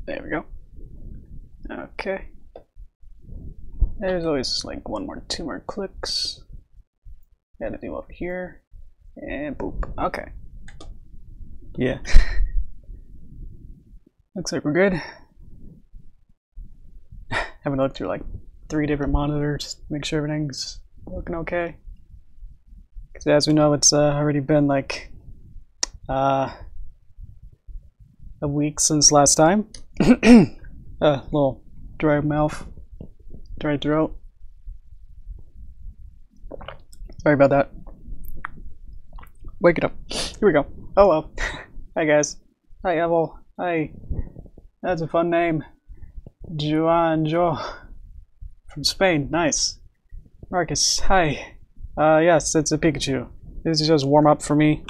There we go. Okay. There's always like two more clicks. Gotta do over here. And boop. Okay. Yeah. Looks like we're good. Having looked through like 3 different monitors to make sure everything's looking okay. Because as we know, it's already been like a week since last time. Little dry mouth, dry throat. Sorry about that. Wake it up. Here we go. Oh well. Hi guys. Hi Evel. Hi. That's a fun name. Joan Jo from Spain. Nice. Marcus. Hi. Yes, it's a Pikachu. This is just warm up for me.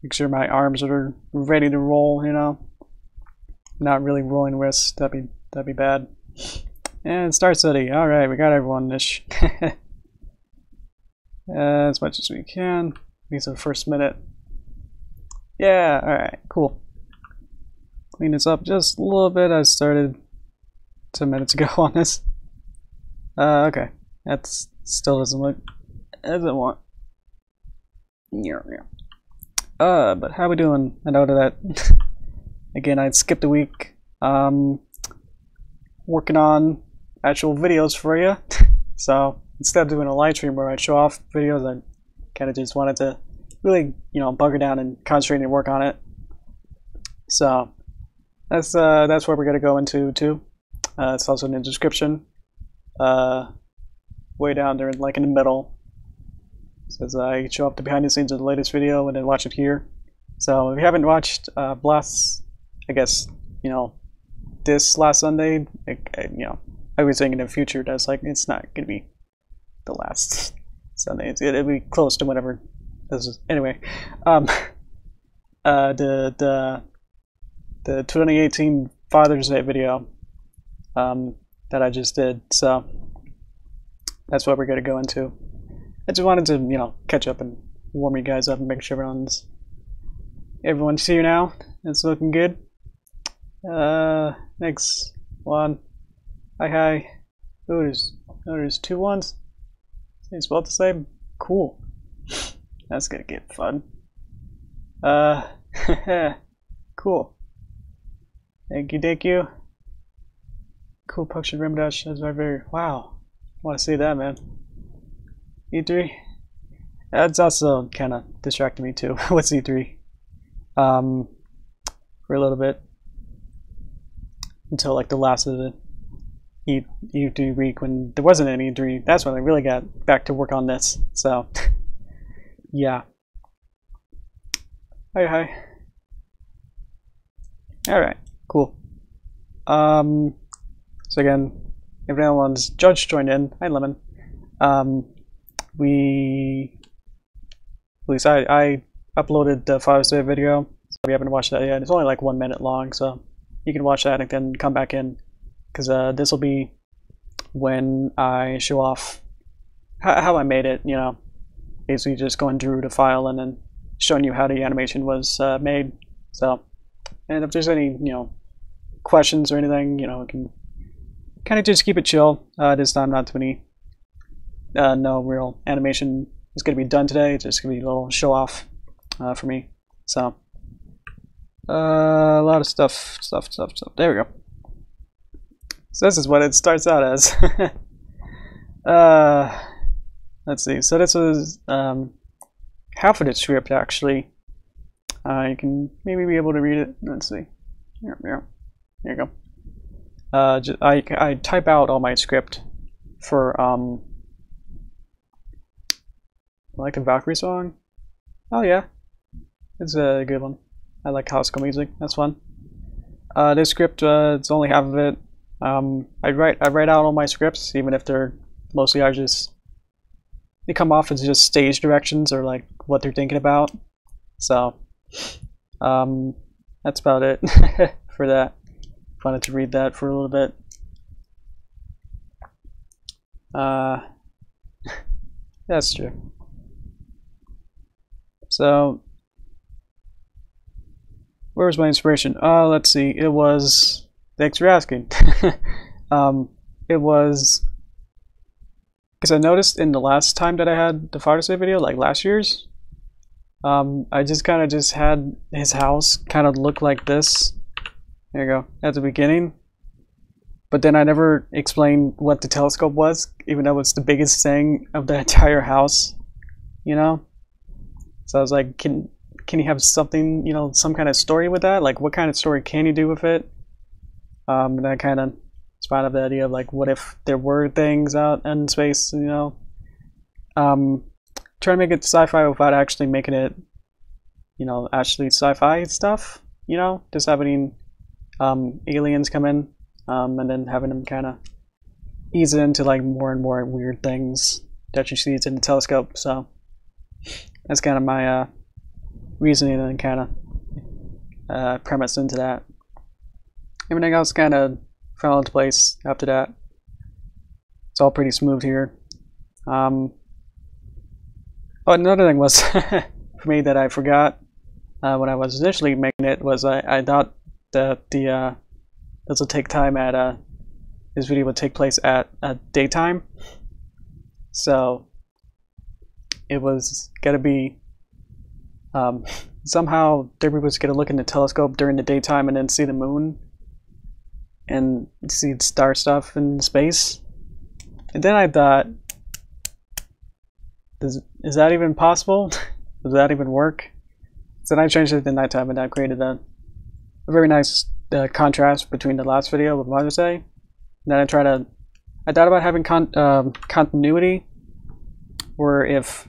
Make sure my arms are ready to roll. You know, not really rolling wrists. That'd be bad. And start study. All right, we got everyone ish. As much as we can. These are the first minute. Yeah. All right. Cool. Clean this up just a little bit. I started 10 minutes ago on this. Okay. That still doesn't look as I want. Yeah. But how we doing? I know that again I skipped a week. Working on actual videos for you. So instead of doing a live stream where I show off videos, I kind of just wanted to really, you know, bunker down and concentrate and work on it. So that's where we're gonna go into too. It's also in the description. Way down there, like in the middle. It says I show up the behind the scenes of the latest video and then watch it here. So if you haven't watched Blast, I guess, you know, this last Sunday, you know, I was thinking in the future that's like it's not gonna be the last Sunday. It'll be close to whatever this is. Anyway, the 2018 Father's Day video that I just did. So that's what we're gonna go into. I just wanted to, you know, catch up and warm you guys up and make sure everyone's here now. It's looking good. Next one. Hi. Oh, there's 2 ones. It's spelled the same. Cool. That's gonna get fun. Cool. Thank you. Cool Puction Rimdash. That's very wow. I want to see that, man. E3. That's also kind of distracting me too. What's E3? For a little bit until like the last of the E3 week when there wasn't any E3. That's when I really got back to work on this. So yeah. Hi. All right. Cool. So again, if anyone's Judge joined in, hi Lemon. At least I uploaded the Father's Day video, so if you haven't watched that yet, it's only like 1 minute long, so you can watch that and then come back in, because this will be when I show off how I made it, you know, basically just going through the file and then showing you how the animation was made. So, and if there's any, you know, questions or anything, you know, we can kind of just keep it chill. This time not too many, no real animation is going to be done today. It's just going to be a little show off for me. So a lot of stuff. There we go. So this is what it starts out as. Let's see. So this was half of the script actually. You can maybe be able to read it. Let's see. Here you go. I type out all my script for I like the Valkyrie song. Oh yeah, it's a good one. I like classical music. That's fun. This script, it's only half of it. I write out all my scripts, even if they're mostly they come off as just stage directions or like what they're thinking about. So that's about it for that. Wanted to read that for a little bit. That's true. So where was my inspiration? Let's see. It was Thanks for asking. It was because I noticed in the last time that I had the Father's Day video, like last year's, I just kind of just had his house kind of look like this. There you go, at the beginning. But then I never explained what the telescope was, even though it's the biggest thing of the entire house, you know? So I was like, can you have something, you know, some kind of story with that? Like, what kind of story can you do with it? And I kind of spawned up the idea of, like, what if there were things out in space, you know? Try to make it sci-fi without actually making it, you know, actually sci-fi stuff, you know? Just having aliens come in. And then having them kind of ease it into like more and more weird things that you see in the telescope. So that's kind of my reasoning and kind of premise into that. Everything else kind of fell into place after that. It's all pretty smooth here. Oh, another thing was for me that I forgot when I was initially making it was I thought that this will take time at this video would take place at daytime, so it was gonna be somehow Derpy was gonna look in the telescope during the daytime and then see the moon and see star stuff in space. And then I thought, is that even possible? Does that even work? So then I changed it to nighttime, and I created a very nice contrast between the last video with Mother's Day. And then I thought about having continuity, where if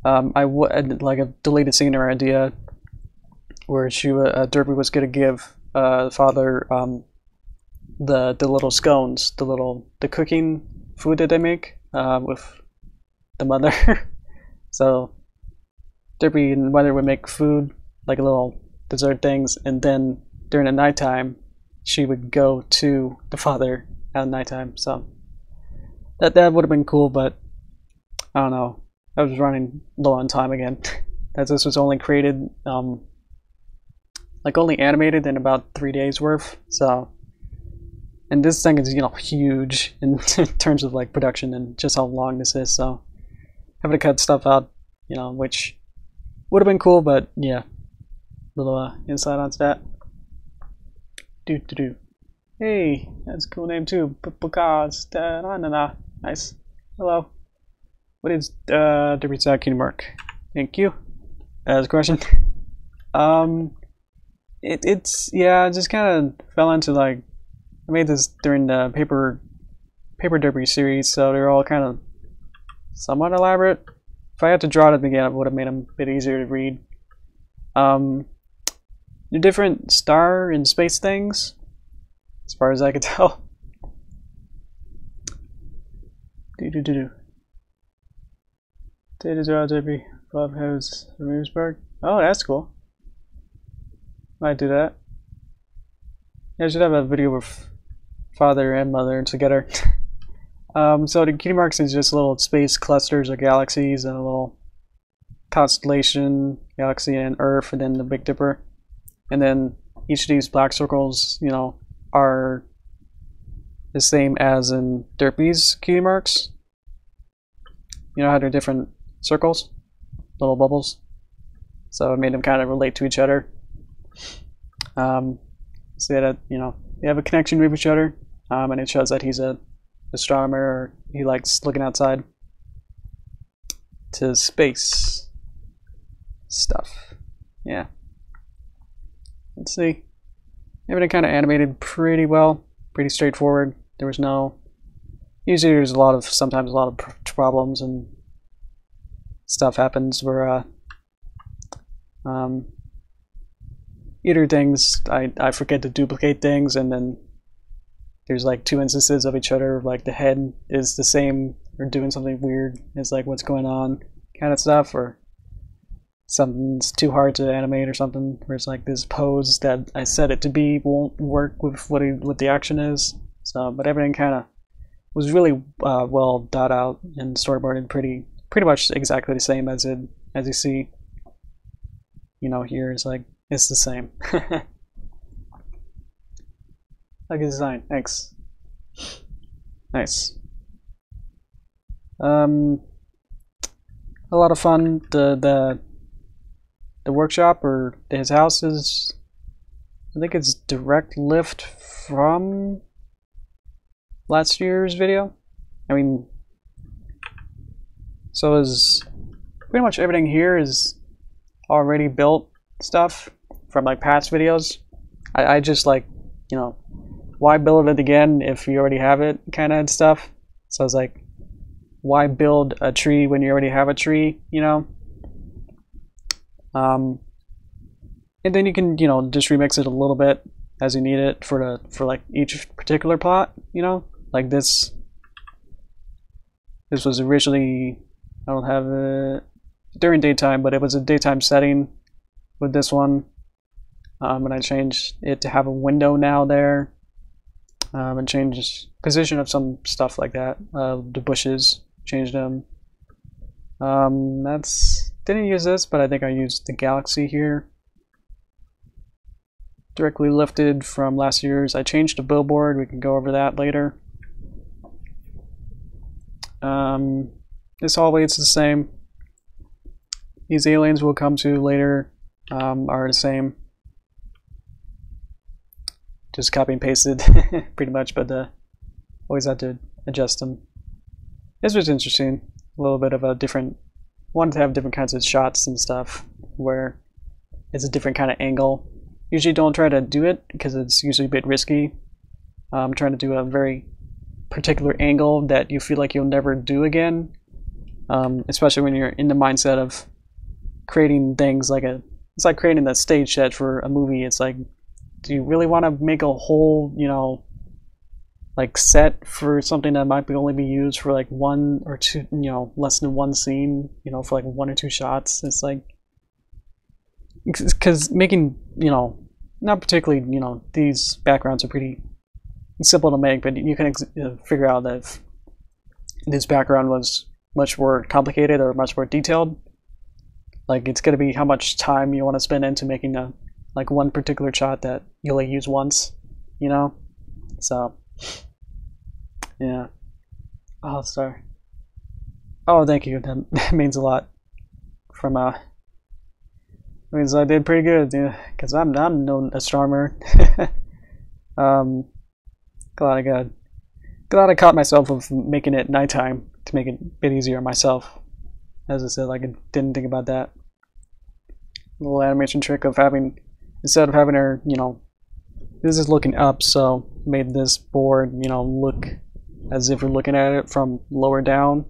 I would like a deleted scene or idea where Derpy was going to give father the little scones, the cooking food that they make with the mother. So Derpy and mother would make food, like little dessert things, and then during the nighttime she would go to the father at nighttime. So that would have been cool, but I don't know, I was running low on time again. As this was only created like only animated in about 3 days worth. So, and this thing is, you know, huge in terms of like production and just how long this is, so having to cut stuff out, you know, which would have been cool, but yeah, little insight onto that. Hey, that's a cool name too. Because nice. Hello. What is Derpy's cutie mark? Thank you. That's a question. It's yeah, it just kind of fell into like, I made this during the paper Derpy series, so they're all kind of somewhat elaborate. If I had to draw them again, it would have made them a bit easier to read. The different star and space things, as far as I could tell. Data draw Derpy Clubhouse Williamsburg. Oh, that's cool. Might do that. Yeah, I should have a video with father and mother together. So the cutie marks is just little space clusters or galaxies and a little constellation, galaxy and Earth, and then the Big Dipper. And then each of these black circles, you know, are the same as in Derpy's cutie marks. You know how they're different circles, little bubbles. So it made them kind of relate to each other. So that, you know, they have a connection with each other, and it shows that he's a astronomer, or he likes looking outside to space stuff. Yeah. Let's see. Everything kind of animated pretty well, pretty straightforward. There was no. Usually, there's sometimes a lot of problems and stuff happens where either things I forget to duplicate things, and then there's like 2 instances of each other, like the head is the same or doing something weird. It's like, what's going on, kind of stuff, or something's too hard to animate or something, where it's like this pose that I set it to be won't work with what the action is. So, but everything kind of was really well thought out and storyboarded, pretty much exactly the same as you see. You know, here it's like it's the same. like his design. Thanks. Nice. A lot of fun. The workshop or his house is, I think it's direct lift from last year's video. I mean, so is pretty much everything here is already built stuff from like past videos. I just like, you know, why build it again if you already have it kind of stuff. So I was like, why build a tree when you already have a tree, you know? And then you can, you know, just remix it a little bit as you need it for like each particular plot, you know? Like this was originally, I don't have it during daytime, but it was a daytime setting with this one. And I changed it to have a window now there. And changed position of some stuff like that. The bushes, changed them. Didn't use this, but I think I used the galaxy here. Directly lifted from last year's. I changed the billboard. We can go over that later. This hallway is the same. These aliens we'll come to later are the same. Just copy and pasted pretty much, but always had to adjust them. This was interesting. A little bit of a different, wanted to have different kinds of shots and stuff where it's a different kind of angle. Usually don't try to do it because it's usually a bit risky. I'm trying to do a very particular angle that you feel like you'll never do again, especially when you're in the mindset of creating things like it's like creating a stage set for a movie. It's like, do you really want to make a whole, you know, like set for something that might only be used for like one or two, you know, less than one scene, you know, for like one or two shots? It's like, because making, you know, not particularly, you know, these backgrounds are pretty simple to make, but you can figure out that if this background was much more complicated or much more detailed, like it's going to be how much time you want to spend into making a like one particular shot that you only use once, you know? So, yeah. Oh, sorry. Oh, thank you. That means a lot. From, means I did pretty good, yeah, because I'm no astronomer. Glad I caught myself of making it nighttime to make it a bit easier on myself. As I said, like I didn't think about that. Little animation trick of having, instead of having her, you know, this is looking up, so made this board, you know, look as if you're looking at it from lower down.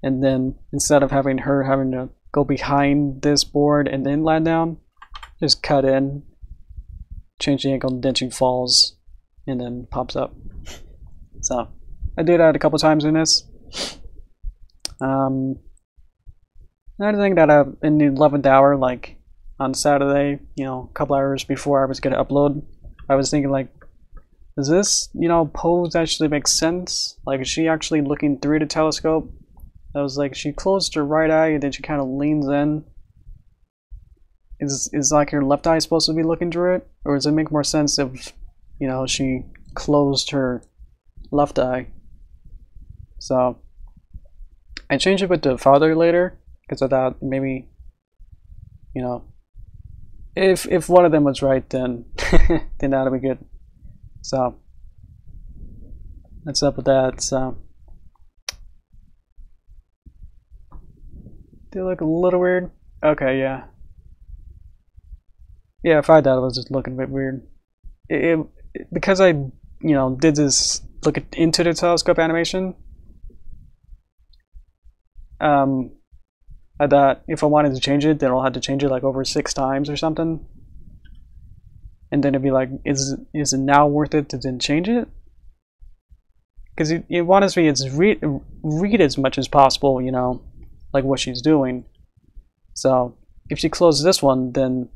And then instead of having her having to go behind this board and then land down, just cut in, change the angle, and then she falls and then pops up. So I did that a couple times in this. Another thing that in the 11th hour, like on Saturday, you know, a couple hours before I was going to upload, I was thinking like, does this, you know, pose actually make sense? Like, is she actually looking through the telescope? I was like, she closed her right eye and then she kind of leans in. Is like her left eye supposed to be looking through it? Or does it make more sense if, you know, she closed her left eye? So I changed it with the father later because I thought maybe, you know, if one of them was right, then then that'll be good. So that's up with that. So they look a little weird. Okay, yeah. Yeah, if I thought it was just looking a bit weird. Because I, you know, did this look into the telescope animation. I thought if I wanted to change it, then I'll have to change it like over 6 times or something. And then it'd be like, is it now worth it to then change it? Because you want to see it's read as much as possible, you know, like what she's doing. So if she closes this one, then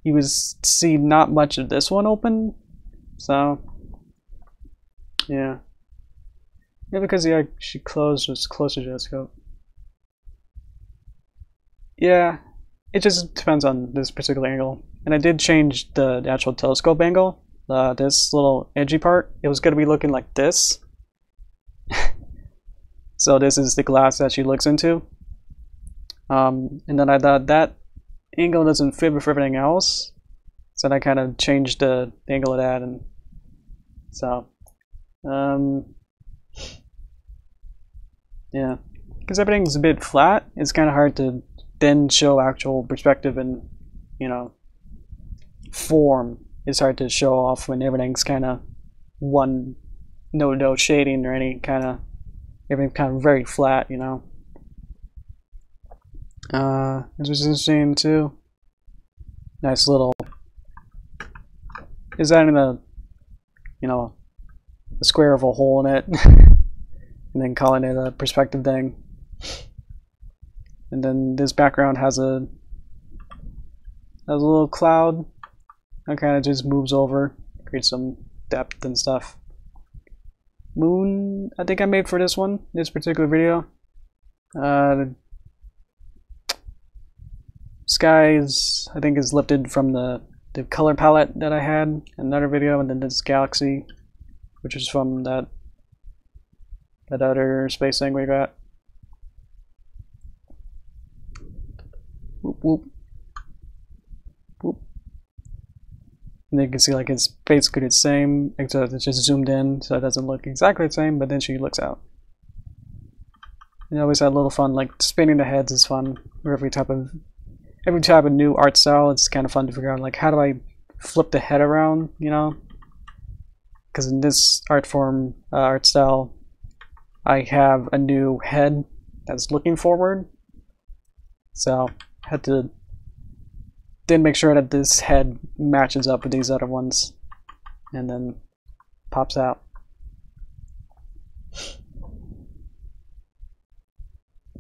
you would see not much of this one open. So yeah, because yeah, she closed was closer to the scope. Yeah, it just depends on this particular angle. And I did change the actual telescope angle this little edgy part, it was going to be looking like this. So this is the glass that she looks into. And then I thought that angle doesn't fit with everything else, so I kind of changed the angle of that, and so yeah, because everything's a bit flat, it's kind of hard to then show actual perspective and, you know, form. It's hard to show off when everything's kind of one, no shading or any kind of, everything's kind of very flat, you know. This was interesting too. Nice little, is that in a, you know, a square of a hole in it, and then calling it a perspective thing. And then this background has a little cloud that kind of just moves over, creates some depth and stuff. Moon, I think I made for this one, this particular video. Skies, I think, is lifted from the color palette that I had in another video, and then this galaxy, which is from that other space thing we got. Whoop, whoop. Whoop. And you can see, like, it's basically the same, except it's just zoomed in, so it doesn't look exactly the same, but then she looks out. You always had a little fun, like, spinning the heads is fun, or every type of new art style. It's kind of fun to figure out, like, how do I flip the head around, you know? Because in this art style, I have a new head that's looking forward, so I had to then make sure that this head matches up with these other ones, and then pops out.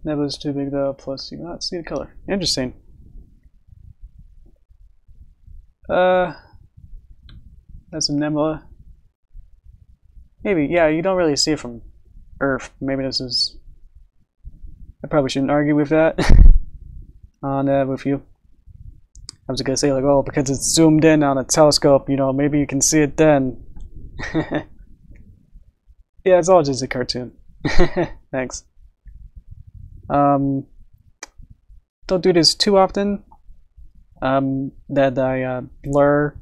That was too big though, plus you cannot see the color. Interesting. That's a nebula. Maybe, yeah, you don't really see it from Earth. Maybe this is... I probably shouldn't argue with that with you. I was gonna say, like, oh, because it's zoomed in on a telescope, you know, maybe you can see it then. Yeah, it's all just a cartoon. Thanks. Don't do this too often. That I blur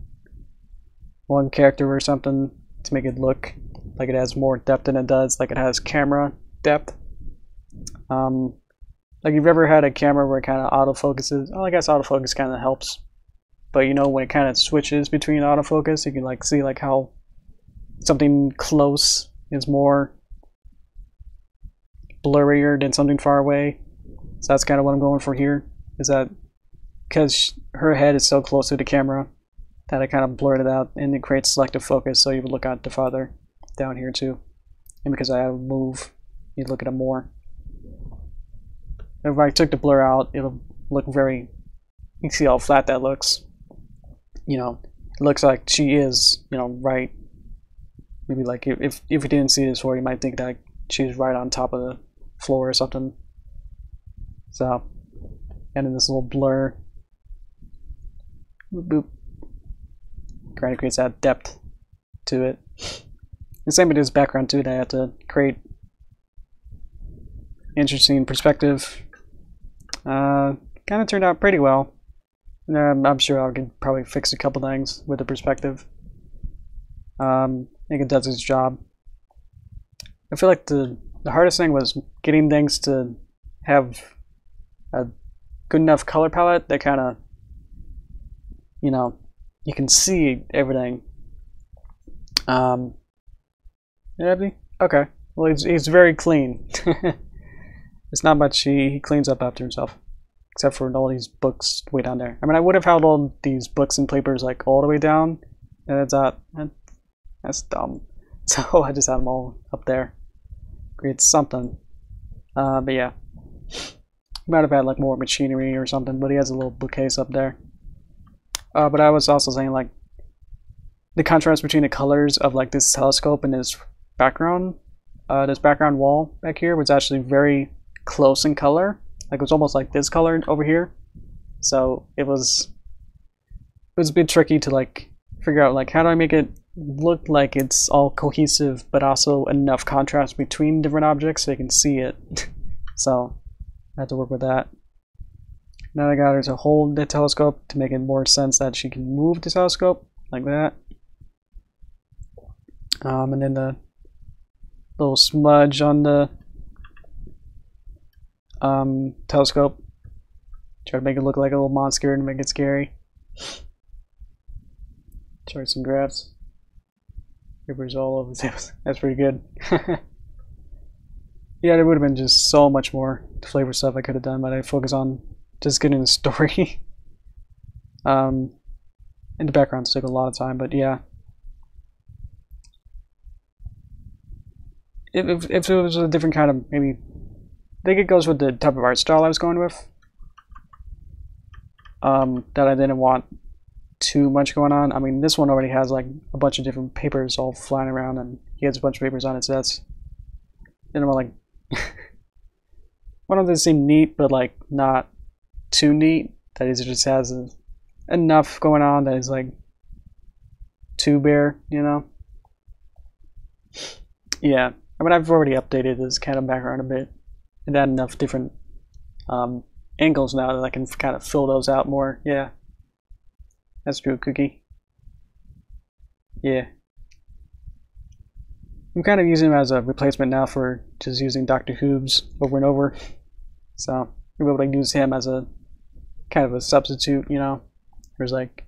one character or something to make it look like it has more depth than it does, like it has camera depth. Like, you've ever had a camera where it kind of autofocuses? Oh, I guess autofocus kind of helps, but you know, when it kind of switches between autofocus, you can, like, see, like, how something close is more blurrier than something far away. So that's kind of what I'm going for here, is that because her head is so close to the camera that I kind of blurred it out, and it creates selective focus, so you would look at the farther down here too. And because I have a move, you look at it more. If I took the blur out, it'll look very, you can see how flat that looks. You know, it looks like she is, you know, right. Maybe, like, if you didn't see this before, you might think that she's right on top of the floor or something. So, and then this little blur. Boop, boop. Kind of creates that depth to it. The same with this background too, that I have to create interesting perspective. Kind of turned out pretty well. I'm sure I could probably fix a couple things with the perspective. I think it does its job. I feel like the hardest thing was getting things to have a good enough color palette that kind of, you know, you can see everything. Okay. Well, he's very clean. It's not much he cleans up after himself, except for all these books way down there. I mean, I would have held all these books and papers, like, all the way down, and it's not. That's dumb. So I just had them all up there. Create something. But yeah, might have had, like, more machinery or something. But he has a little bookcase up there. But I was also saying, like, the contrast between the colors of, like, this telescope and this background wall back here was actually very close in color. Like, it was almost like this color over here. So it was a bit tricky to, like, figure out like how do I make it look like it's all cohesive, but also enough contrast between different objects so you can see it. So I have to work with that. Now I got her to hold the telescope to make it more sense that she can move the telescope like that. And then the little smudge on the telescope. Try to make it look like a little monster and make it scary. Try some graphs. Papers all over the That's pretty good. Yeah, there would have been just so much more flavor stuff I could have done, but I focus on just getting the story. And the background took a lot of time, but yeah. If it was a different kind of, maybe, I think it goes with the type of art style I was going with. That I didn't want too much going on. I mean, this one already has like a bunch of different papers all flying around, and he has a bunch of papers on it, so that's, you know, like, one of them seem neat, but like not too neat. That is, it just has enough going on that is like too bare, you know? Yeah, I mean, I've already updated this kind of background a bit and had enough different angles now that I can kind of fill those out more. Yeah, that's true, Cookie. Yeah. I'm kind of using him as a replacement now for just using Dr. Hooves over and over. So we're able to use him as a kind of a substitute, you know. Whereas like,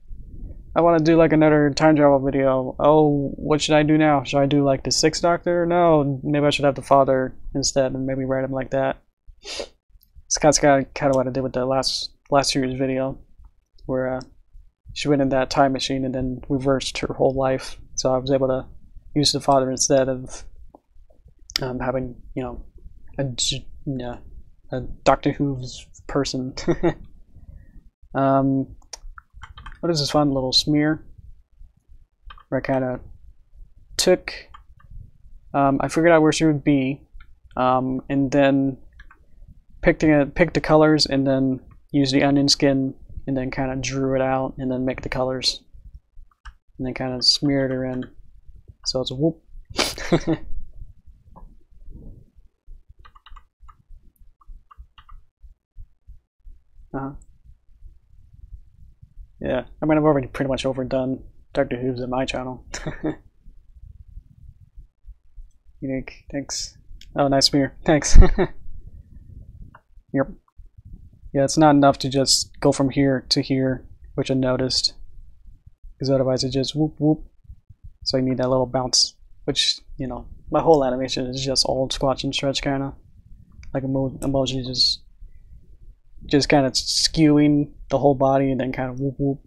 I want to do like another time travel video. Oh, what should I do now? Should I do like the Sixth Doctor? No, maybe I should have the Father instead and maybe write him like that. It's kind of what I did with the last series video, where she went in that time machine and then reversed her whole life. So I was able to use the Father instead of having, you know, a Doctor Who's person. What is this fun little smear? Where I kind of took, I figured out where she would be, and then picked the colors, and then used the onion skin, and then kind of drew it out, and then make the colors, and then kind of smeared her in. So it's a whoop. Yeah, I mean, I've already pretty much overdone Dr. Who's on my channel. Unique, thanks. Oh, nice smear, thanks. Yep. Yeah, it's not enough to just go from here to here, which I noticed, because otherwise it just whoop whoop. So you need that little bounce, which, you know, my whole animation is just all squash and stretch, kind of like emoji, just kind of skewing the whole body, and then kind of whoop whoop,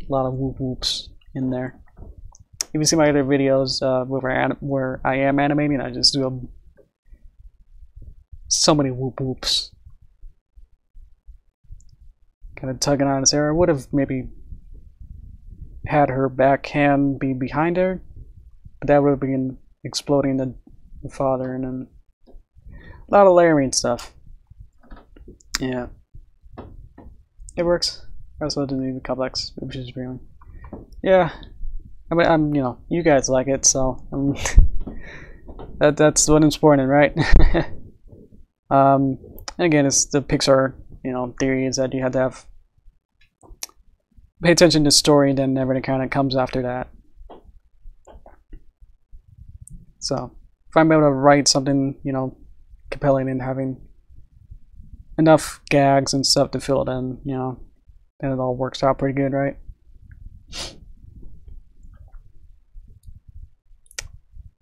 a lot of whoop whoops in there. If you see my other videos where I am animating, I just do so many whoop whoops. Kind of tugging on his hair. I would have maybe had her backhand be behind her, but that would have been exploding the Father, and then a lot of layering stuff. Yeah, it works. I also didn't need the complex, which is really, yeah. I mean, you know, you guys like it, so that's what it's important, right? And again, it's the Pixar, you know, theory is that you have to pay attention to story, and then everything kind of comes after that. So if I'm able to write something, you know, compelling and having enough gags and stuff to fill it in, you know, then it all works out pretty good, right?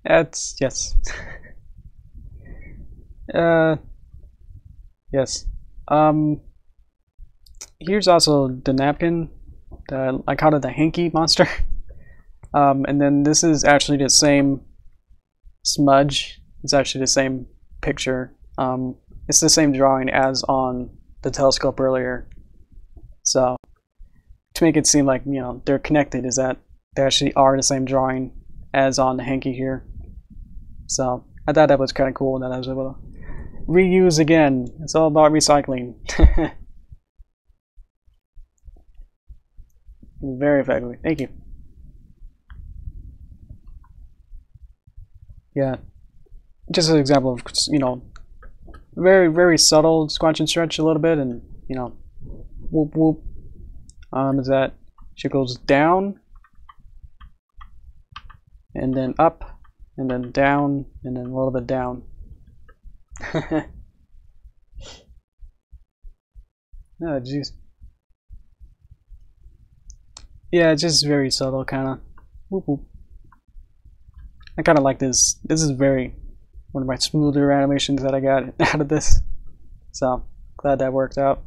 That's, yes. Yes. Here's also the napkin. I called it the hanky monster. And then this is actually the same smudge. It's actually the same picture. It's the same drawing as on the telescope earlier. So to make it seem like, you know, they're connected, is that they actually are the same drawing as on the hanky here. So I thought that was kind of cool that I was able to reuse again. It's all about recycling. Very effectively. Thank you. yeah, just an example of, you know, very, very subtle squanch and stretch a little bit, and, you know, whoop whoop. Is that she goes down, and then up, and then down, and then a little bit down. Oh, jeez. Yeah, it's just very subtle, kind of. Whoop whoop. I kind of like this. This is very one of my smoother animations that I got out of this. So glad that worked out.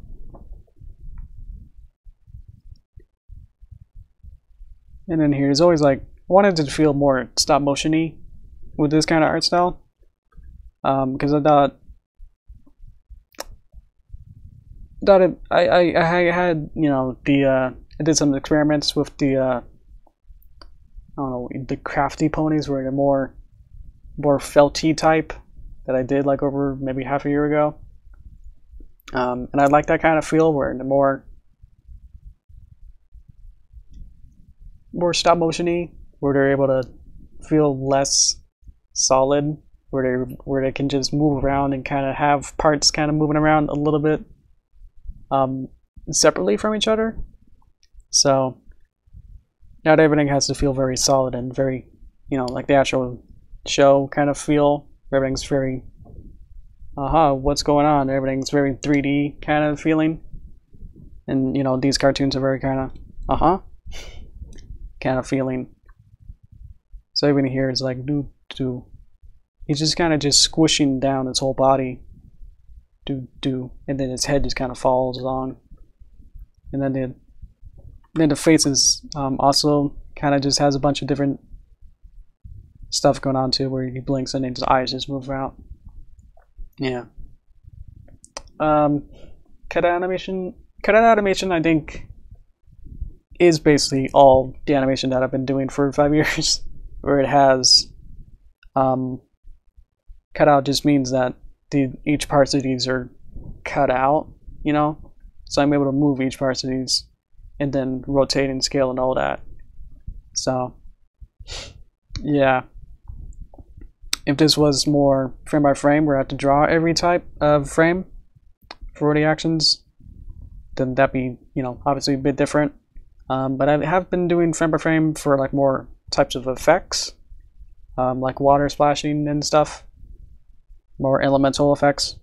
And then here's always like, I wanted to feel more stop motion-y with this kind of art style, because I thought I had, you know, I did some experiments with the I don't know, the crafty ponies were the more felty type that I did like over maybe half a year ago, and I like that kind of feel where the more stop motion-y, where they're able to feel less solid, where they can just move around and kind of have parts kind of moving around a little bit separately from each other. So not everything has to feel very solid and very, you know, like the actual show kind of feel. Everything's very what's going on? Everything's very 3D kind of feeling. And, you know, these cartoons are very kind of kind of feeling. So even here it's like do. He's just kind of just squishing down his whole body. Do, and then his head just kind of falls on. And then the face is also kind of just has a bunch of different stuff going on too, where he blinks and then his eyes just move out. Yeah. Cutout animation I think is basically all the animation that I've been doing for 5 years, where it has cutout just means that each parts of these are cut out, you know, so I'm able to move each parts of these and then rotate and scale and all that. So yeah, if this was more frame by frame where I have to draw every type of frame for the actions, then that'd be, you know, obviously a bit different. But I have been doing frame by frame for like more types of effects, like water splashing and stuff, more elemental effects.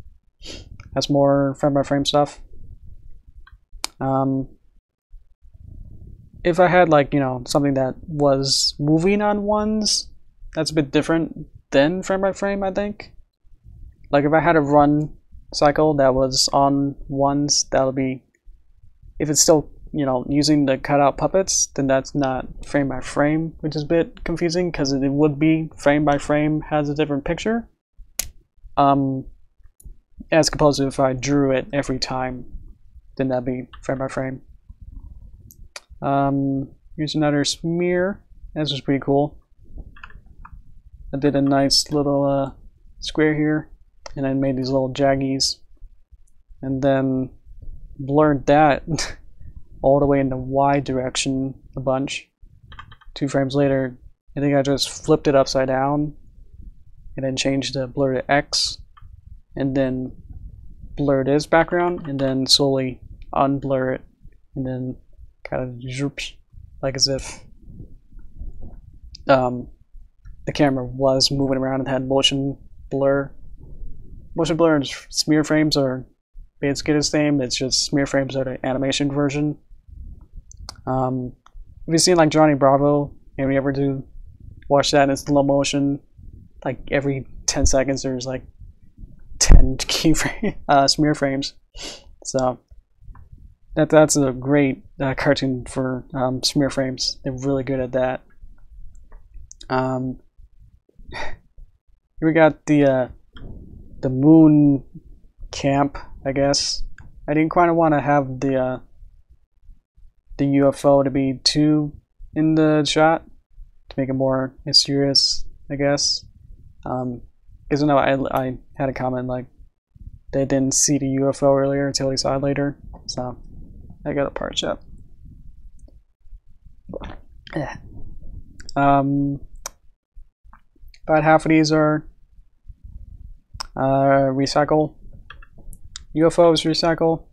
That's more frame by frame stuff. If I had like, you know, something that was moving on ones, that's a bit different than frame by frame, I think. Like if I had a run cycle that was on ones, that'll be, if it's still, you know, using the cutout puppets, then that's not frame by frame, which is a bit confusing because it would be frame by frame has a different picture. As opposed to if I drew it every time, then that'd be frame by frame. Here's another smear. This was pretty cool. I did a nice little square here, and I made these little jaggies, and then blurred that all the way in the Y direction a bunch. 2 frames later, I think I just flipped it upside down, and then changed the blur to X, and then blur this background, and then slowly unblur it, and then kind of zoops, like as if the camera was moving around and had motion blur. Motion blur and smear frames are basically the same. It's just smear frames are the animation version. Have you seen like Johnny Bravo? Have you ever watch that in slow motion? Like every 10 seconds there's like 10 smear frames. So that's a great cartoon for smear frames. They're really good at that. Here we got the moon camp, I guess. I didn't quite want to have the UFO to be too in the shot to make it more mysterious, I guess. Because I had a comment like they didn't see the UFO earlier until they saw it later, so I got a part up. Yeah. About half of these are recycle. UFOs recycle.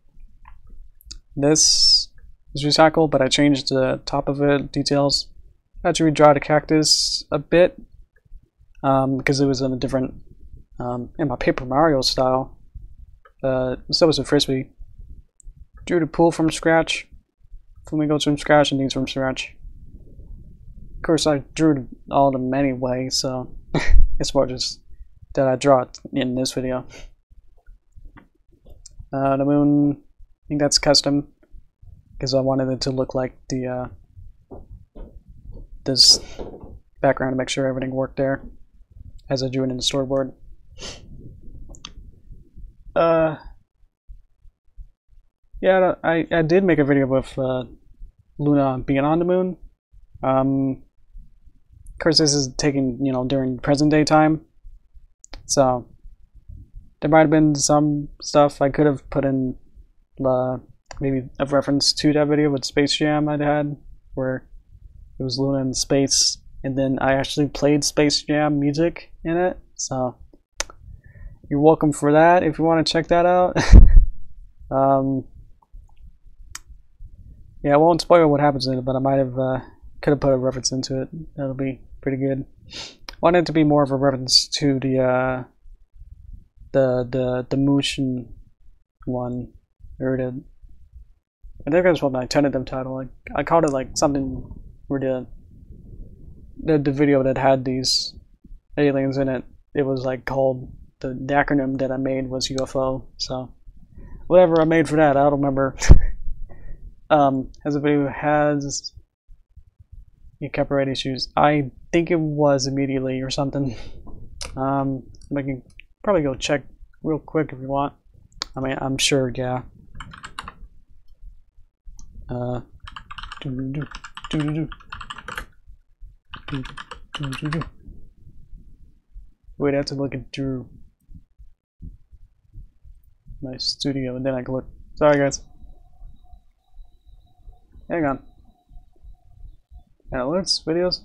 This is recycle, but I changed the top of it, details. I had to redraw the cactus a bit because it was in a different, in my Paper Mario style. So was a frisbee. Drew the pool from scratch. Flamingos from scratch and these from scratch. Of course, I drew all of them anyway, so it's more just that I draw it in this video. The moon, I think that's custom because I wanted it to look like the this background to make sure everything worked there as I drew it in the storyboard. Yeah, I did make a video with Luna being on the moon. Of course, this is taken, you know, during present day time, so there might have been some stuff I could have put in maybe a reference to that video with Space Jam I'd had, where it was Luna in space, and then I actually played Space Jam music in it. So you're welcome for that if you want to check that out. Yeah, I won't spoil what happens in it, but I might have could have put a reference into it. That'll be pretty good. I wanted it to be more of a reference to the motion one, or I think that's what my tentative title. Like, I called it like something where the video that had these aliens in it. It was like called the acronym that I made was UFO. So whatever I made for that, I don't remember. As a video has copyright issues. I think it was immediately or something. I can probably go check real quick if you want. I mean, I'm sure, yeah. Wait, I have to look at Drew. My studio, and then I can look. Sorry, guys. Hang on. Alerts, videos.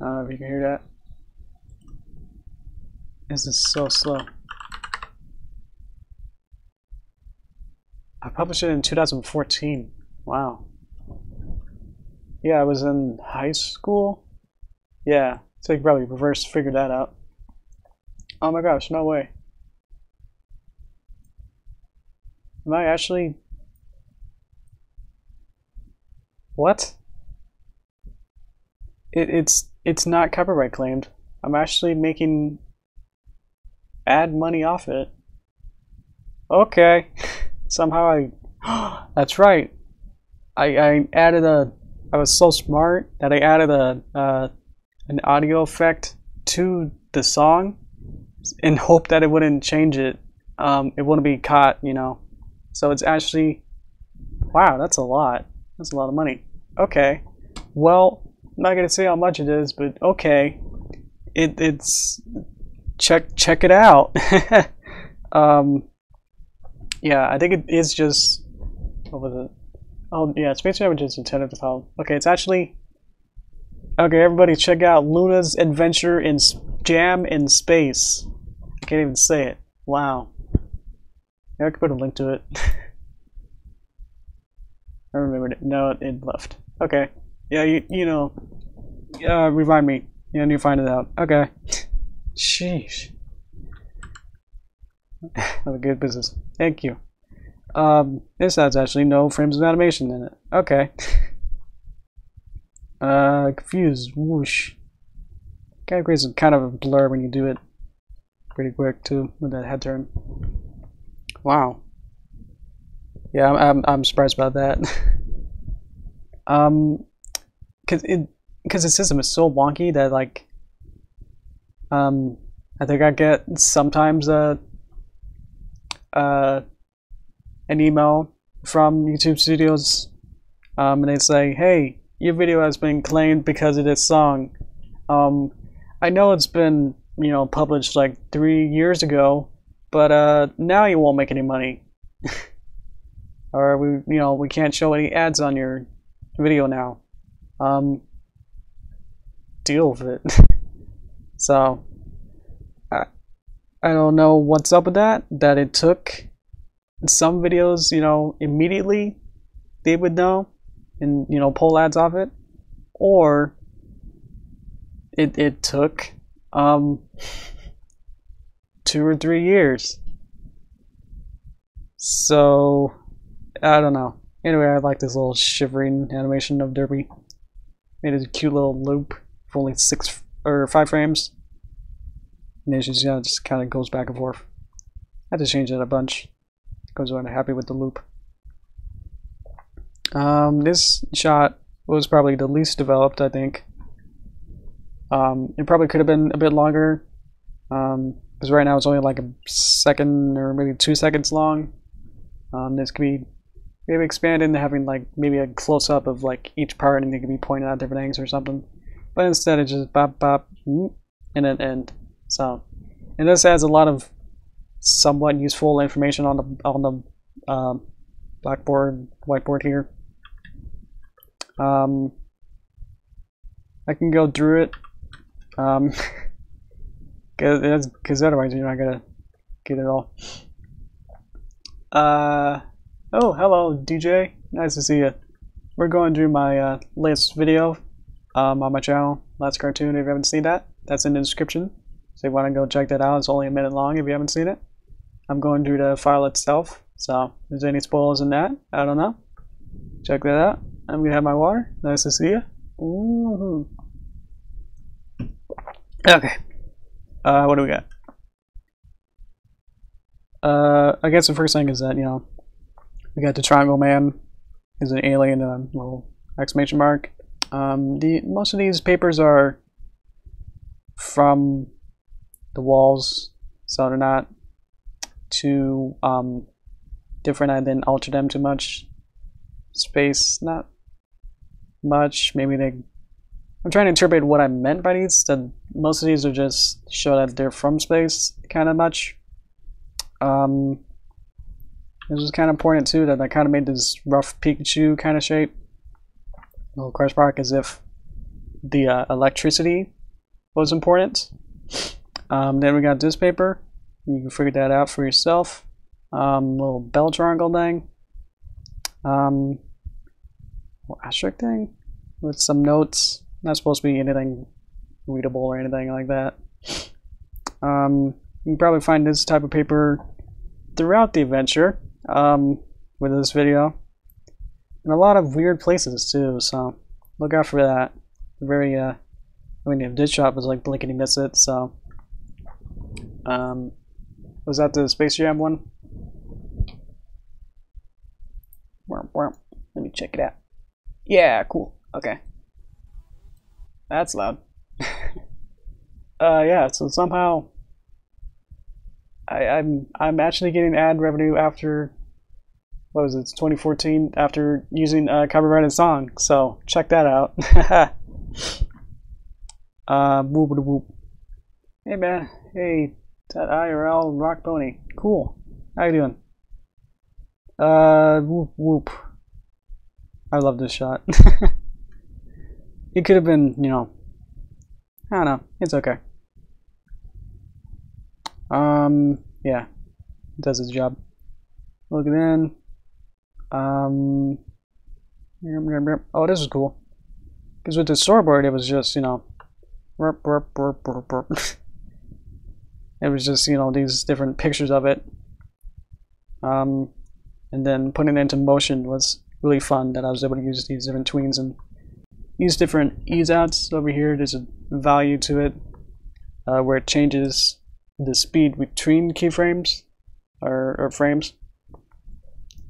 I don't know if you can hear that. This is so slow. I published it in 2014. Wow. Yeah, I was in high school. Yeah, so you can probably reverse figure that out. Oh my gosh, no way. Am I actually... What? It's not copyright claimed. I'm actually making ad money off it. Okay. Somehow that's right. I added I was so smart that I added an audio effect to the song in hope that it wouldn't change it. It wouldn't be caught, you know. So it's actually, wow, that's a lot. That's a lot of money. Okay. Well, I'm not gonna say how much it is, but okay. It's check it out. Yeah, I think it is just, what was it? Oh yeah, Space Jam is intended to follow. Okay, it's actually, okay, everybody check out Luna's Adventure in Jam in Space. I can't even say it. Wow. Yeah, I could put a link to it. I remembered it. No, it left. Okay. Yeah, you know, remind me. Yeah, you find it out. Okay. Sheesh. Have a good business. Thank you. This has actually no frames of animation in it. Okay. Confused. Whoosh. Categories is kind of a blur when you do it pretty quick too with that head turn. Wow. Yeah, I'm surprised about that. Because the system is so wonky that like, I think I get sometimes an email from YouTube Studios, and they say, "Hey, your video has been claimed because of this song. I know it's been, you know, published like 3 years ago, but now you won't make any money." Or we can't show any ads on your video now. Deal with it. So I don't know what's up with that. That it took some videos, you know, immediately they would know and, you know, pull ads off it, or it took 2 or 3 years. So I don't know. Anyway, I like this little shivering animation of Derpy. Made a cute little loop for only 6 or 5 frames. And then she's, just kind of goes back and forth. I had to change it a bunch. Goes around happy with the loop. This shot was probably the least developed, I think. It probably could have been a bit longer. Because right now it's only like a second or maybe 2 seconds long. This could be maybe expanded into having like maybe a close up of like each part, and they could be pointed at different angles or something. But instead it's just bop bop and then end. So, and this adds a lot of somewhat useful information on the whiteboard here. I can go through it, because otherwise you're not gonna get it all. Oh, hello, DJ. Nice to see you. We're going through my latest video on my channel, Last Cartoon. If you haven't seen that, that's in the description. So if you want to go check that out, it's only a minute long if you haven't seen it. I'm going through the file itself, so if there's any spoilers in that, I don't know. Check that out. I'm gonna have my water. Nice to see you. Ooh. Okay. What do we got? I guess the first thing is that, you know, we got the Triangle Man is an alien and a little exclamation mark. Most of these papers are from the walls, so they're not too different. I didn't alter them too much. Space, not much. Maybe they. I'm trying to interpret what I meant by these. That most of these are just show that they're from space, kind of much. This was kind of important too, that I kind of made this rough Pikachu kind of shape. Little question mark, as if the electricity was important. Then we got this paper. You can figure that out for yourself. Little bell triangle thing. Little asterisk thing with some notes. Not supposed to be anything readable or anything like that. You can probably find this type of paper throughout the adventure with this video, and a lot of weird places too, so look out for that. Very I mean, if this shot was like blink and you miss it. So was that the Space Jam one? Let me check it out. Yeah, cool. Okay, that's loud. Yeah, so somehow I'm actually getting ad revenue after, what was it, 2014, after using a copyrighted song, so check that out. Whoop whoop. Hey man, hey, that IRL Rock Pony, cool. How you doing? Whoop whoop. I love this shot. It could have been, you know, I don't know, it's okay. Yeah, it does its job. Look at then. Oh, this is cool. Because with the storyboard, it was just, you know, it was just, you know, these different pictures of it. And then putting it into motion was really fun, that I was able to use these different tweens and use different ease outs. Over here, there's a value to it where it changes the speed between keyframes or frames.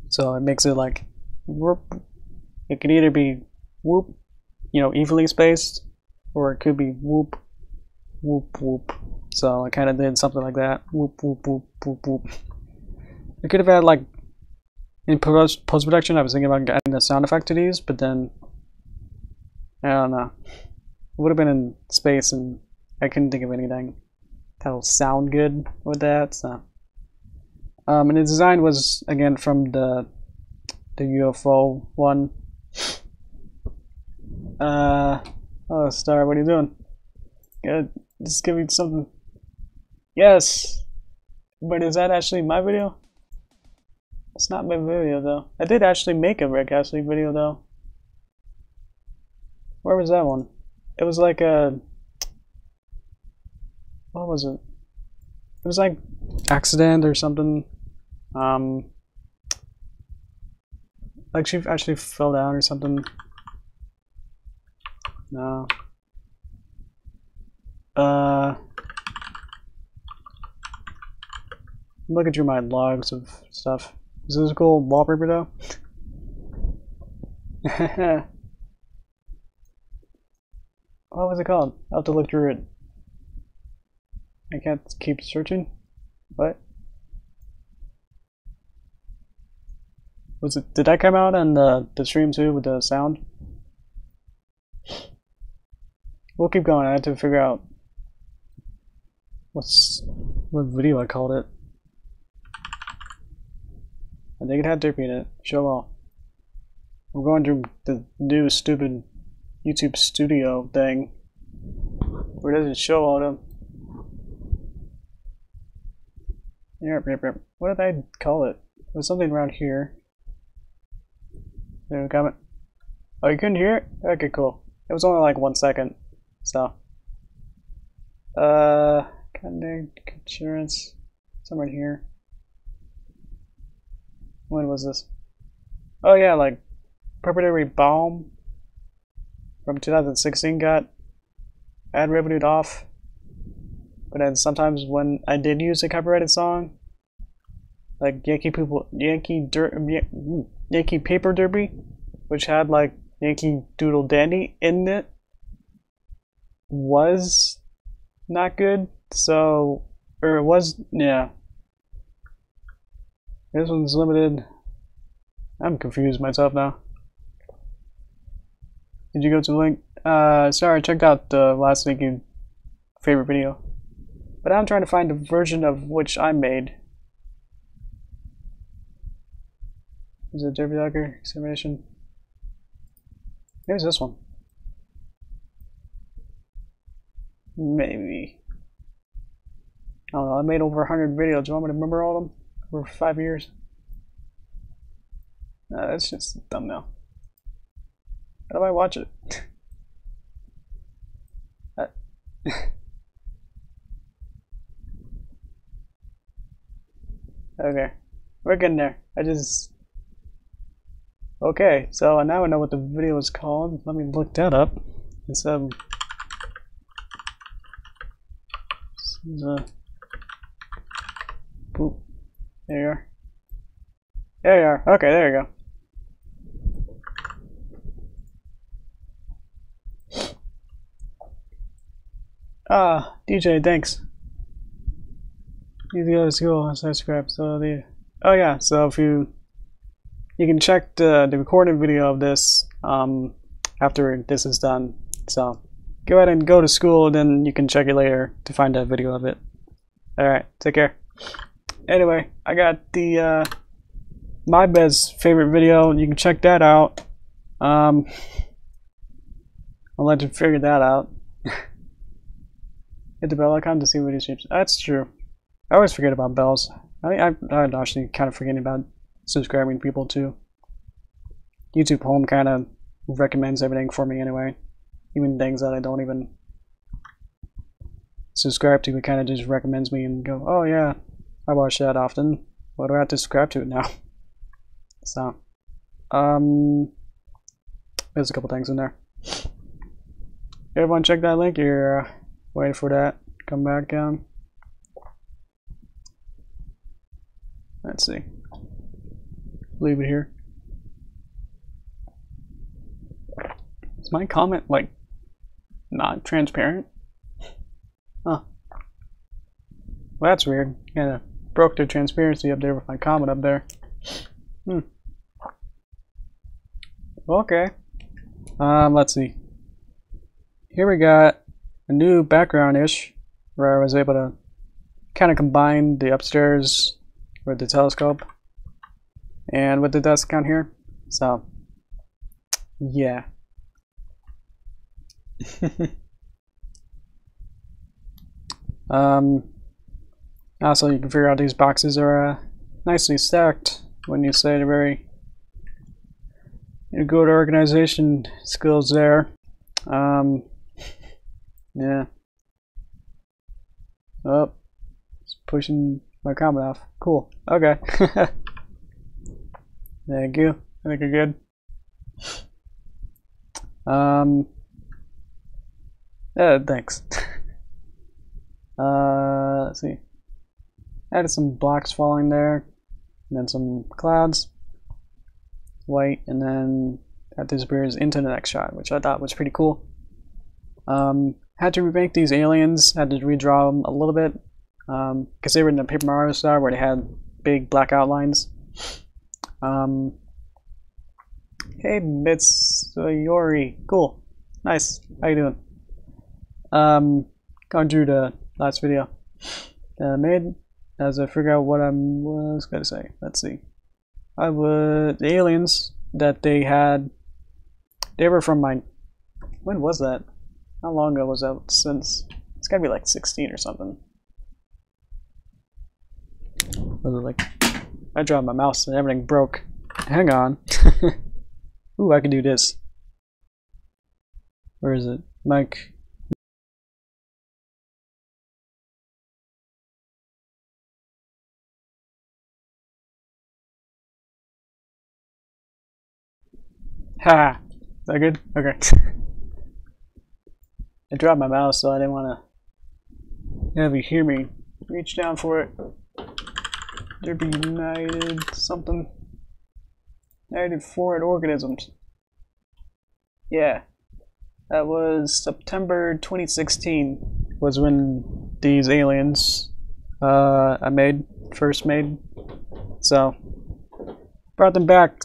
So it makes it like whoop. It could either be whoop, you know, evenly spaced, or it could be whoop, whoop, whoop. So I kind of did something like that. Whoop, whoop, whoop, whoop, whoop. I could have had, like, in post-production, I was thinking about adding a sound effect to these, but then I don't know. It would have been in space, and I couldn't think of anything that'll sound good with that. So, and the design was again from the UFO one. Oh, Star, what are you doing? Good. Just give me something. Yes! But is that actually my video? It's not my video though. I did actually make a Rick Astley video though. Where was that one? It was like a... What was it? It was like accident or something. Like she actually fell down or something. No. Looking through my logs of stuff. Is this a cool wallpaper though? What was it called? I'll have to look through it. I can't keep searching. What? Was it? Did that come out on the stream too with the sound? We'll keep going. I have to figure out what video I called it. I think it had Derpy in it. Show all. We're going through the new stupid YouTube studio thing. Where does it show all them? Yep. What did I call it? There's something around here. There, comment. Oh, you couldn't hear it? Okay, cool. It was only like 1 second. So. Contact insurance. Somewhere in here. When was this? Oh yeah, like Perpetuary Balm from 2016 got ad revenue off. But then sometimes when I did use a copyrighted song, like Yankee Paper Derby, which had like Yankee Doodle Dandy in it, was not good. So, or it was, yeah. This one's limited. I'm confused myself now. Did you go to the link? Sorry, I checked out the last link in favorite video. But I'm trying to find a version of which I made. Is it Derpy Locker examination? Maybe it's this one. Maybe. I don't know, I made over 100 videos. Do you want me to remember all of them? For 5 years? No, that's just a thumbnail. How do I watch it? Okay, we're getting there. Okay, so now I know what the video is called. Let me look that up. It's boop. There you are. There you are. Okay, there you go. DJ, thanks. You go to school and subscribe. So oh yeah, so if you can check the recorded video of this after this is done. So go ahead and go to school, then you can check it later to find a video of it. Alright, take care. Anyway, I got the my best favorite video. You can check that out. I'll let you figure that out. Hit the bell icon to see video streams. That's true. I always forget about bells. I'm actually kind of forgetting about subscribing people too. YouTube Home kind of recommends everything for me anyway. Even things that I don't even subscribe to, it kind of just recommends me and go, oh yeah, I watch that often. Why do I have to subscribe to it now? So, there's a couple things in there. Everyone check that link. You're waiting for that. Come back down. Let's see. Leave it here. Is my comment like not transparent? Huh. Well, that's weird. Kinda broke the transparency up there with my comment up there. Okay. Let's see. Here we got a new background-ish where I was able to kind of combine the upstairs with the telescope and with the desk down here. So, yeah. Also, you can figure out these boxes are nicely stacked when you say they're very good organization skills there. Yeah. Oh, it's pushing my comment off. Cool. Okay. Thank you. I think you're good. Yeah, thanks. Let's see. Added some blocks falling there, and then some clouds, white, and then that disappears into the next shot, which I thought was pretty cool. Had to remake these aliens, had to redraw them a little bit, because they were in the Paper Mario style where they had big black outlines. Hey, it's Yori. Cool. Nice. How you doing? Gone through the last video that I made as I figure out what I was gonna say. Let's see. The aliens that they had, they were from my, when was that? How long ago was that? Since it's gotta be like 16 or something. Was it like, I dropped my mouse and everything broke. Hang on. Ooh, I can do this. Where is it? Mike. Ha! Is that good? Okay. I dropped my mouse, so I didn't want to have you hear me reach down for it. Derpy United something. United Foreign Organisms. Yeah. That was September 2016 was when these aliens I first made. So brought them back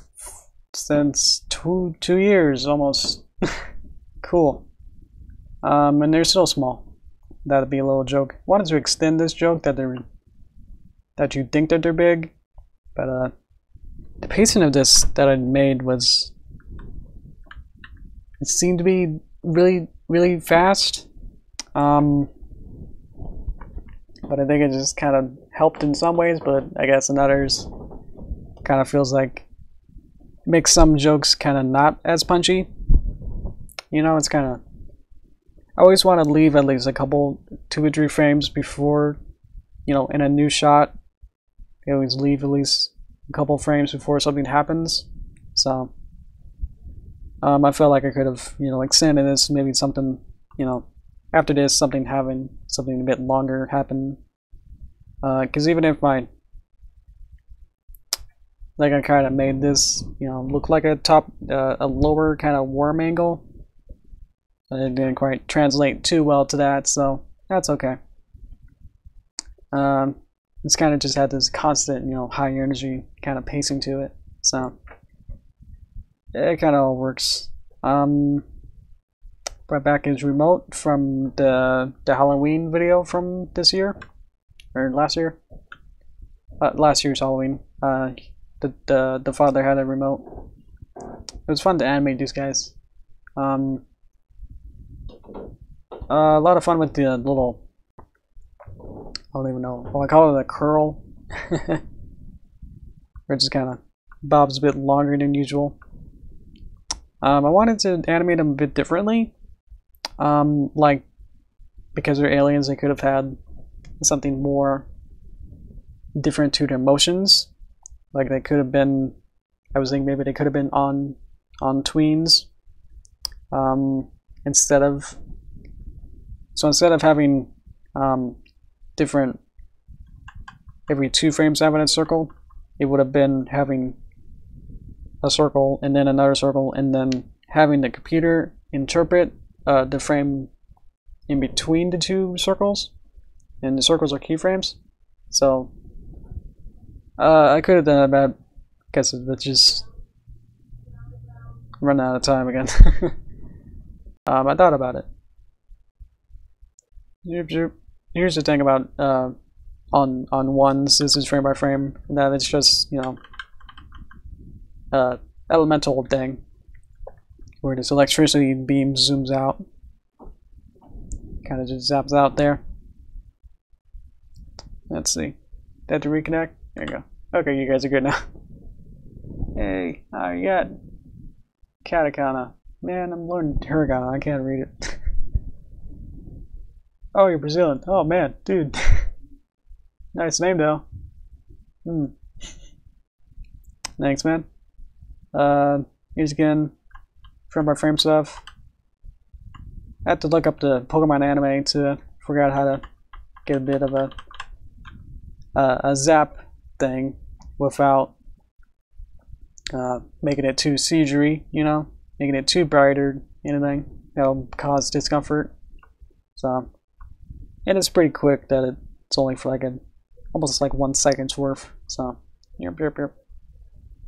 since two years almost. Cool. And they're still small. That'd be a little joke. Wanted to extend this joke that you think that they're big, but the pacing of this that I made was, it seemed to be really fast. But I think it just kind of helped in some ways, but I guess in others kind of feels like makes some jokes kind of not as punchy. You know, it's kind of, I always want to leave at least a couple, 2 or 3 frames before, you know, in a new shot. I always leave at least a couple frames before something happens. So I felt like I could have, you know, extended this, maybe something, you know, after this, something a bit longer happen. Because even if I kind of made this, you know, look like a lower kind of worm angle, it didn't quite translate too well to that, so that's okay. It's kind of just had this constant, you know, high energy kind of pacing to it, so it kind of all works. Brought back his remote from the Halloween video from this year, or last year. Last year's Halloween. The father had a remote. It was fun to animate these guys. A lot of fun with the little, I don't even know, well, I call it a curl. Where it just kind of bobs a bit longer than usual. I wanted to animate them a bit differently. Like, because they're aliens, they could have had something more different to their motions. Like they could have been, I was thinking maybe they could have been on tweens. Instead of having different, every 2 frames having a circle, it would have been having a circle and then another circle and then having the computer interpret the frame in between the 2 circles, and the circles are keyframes. So I could have done it, but I guess it's just running out of time again. I thought about it. Here's the thing about on ones, this is frame by frame, that it's just, you know, elemental thing where this electricity beam zooms out, kind of just zaps out there. Let's see. Did to reconnect? There you go. Okay, you guys are good now. Hey, how you got? Katakana. Man, I'm learning hiragana. I can't read it. Oh, you're Brazilian. Oh man, dude. Nice name though. Thanks, man. Here's again frame by frame stuff. I had to look up the Pokemon anime to figure out how to get a bit of a zap thing without making it too siegery, you know, making it too bright or anything that'll cause discomfort. So, and it's pretty quick that it's only for like almost like 1 second's worth. So, yep.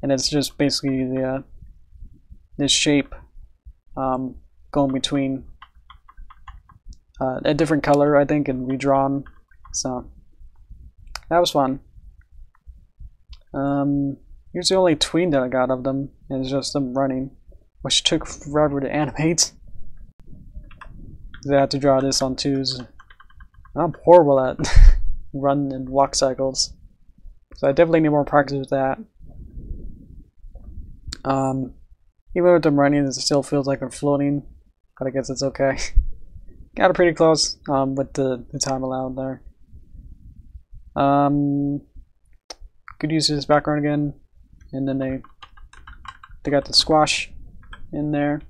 And it's just basically the this shape going between a different color, I think, and redrawn. So that was fun. Here's the only tween that I got of them, and it's just them running, which took forever to animate. I had to draw this on twos. I'm horrible at run and walk cycles, so I definitely need more practice with that. Even with them running, it still feels like I'm floating, but I guess it's okay. Got it pretty close with the time allowed there. Could use this background again, and then they got the squash in there.